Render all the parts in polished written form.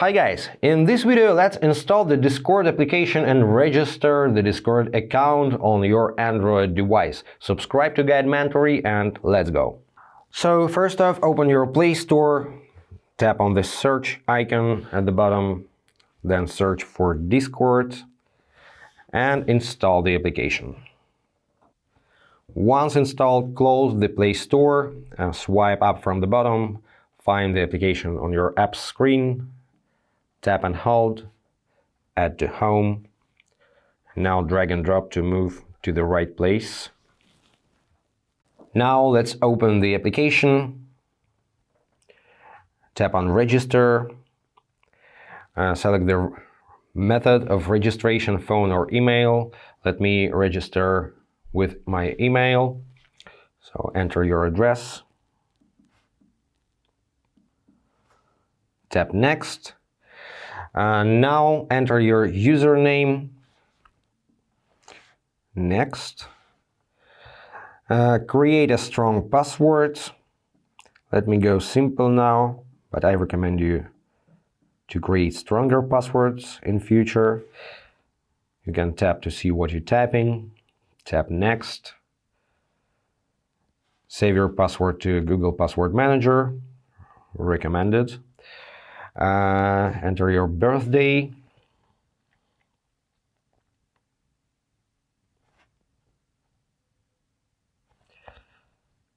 Hi guys, in this video let's install the Discord application and register the Discord account on your Android device. Subscribe to Guide Mentory and let's go. So first off, open your Play Store, tap on the search icon at the bottom, then search for Discord and install the application. Once installed, close the Play Store and swipe up from the bottom, find the application on your app screen. Tap and hold, add to home. Now drag and drop to move to the right place. Now let's open the application. Tap on register. Select the method of registration, phone or email. Let me register with my email. So enter your address. Tap next. Now enter your username. Next. Create a strong password. Let me go simple now, but I recommend you to create stronger passwords in future. You can tap to see what you're typing. Tap next. Save your password to Google Password Manager. Recommended. Enter your birthday.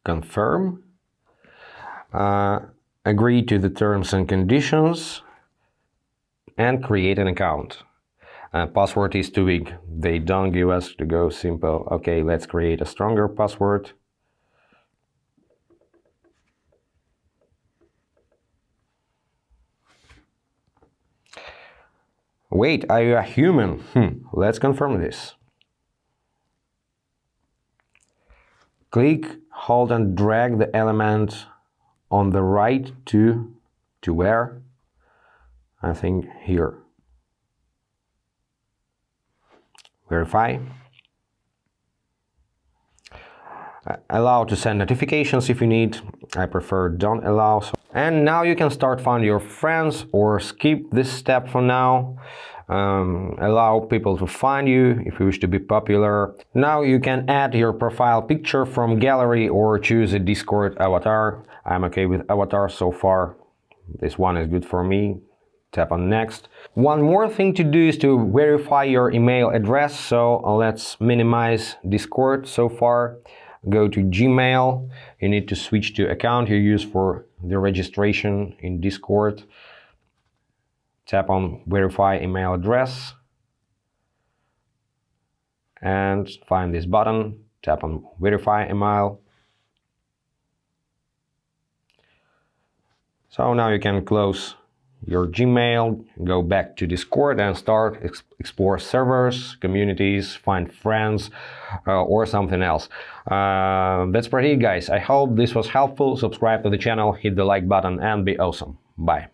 Confirm. Agree to the terms and conditions and create an account. Password is too big. They don't give us to go simple. Okay, let's create a stronger password. Wait, are you a human? Let's confirm this. Click, hold and drag the element on the right to where? I think here. Verify. Allow to send notifications if you need. I prefer don't allow. And now you can start finding your friends or skip this step for now. Allow people to find you if you wish to be popular. Now you can add your profile picture from gallery or choose a Discord avatar. I'm okay with avatar so far. This one is good for me. Tap on next. One more thing to do is to verify your email address. So let's minimize Discord so far. Go to Gmail. You need to switch to account you use for the registration in Discord. Tap on verify email address and find this button. Tap on verify email. So now you can close your Gmail, go back to Discord and start explore servers, communities, find friends or something else. That's pretty it, guys. I hope this was helpful. Subscribe to the channel, hit the like button and be awesome. Bye.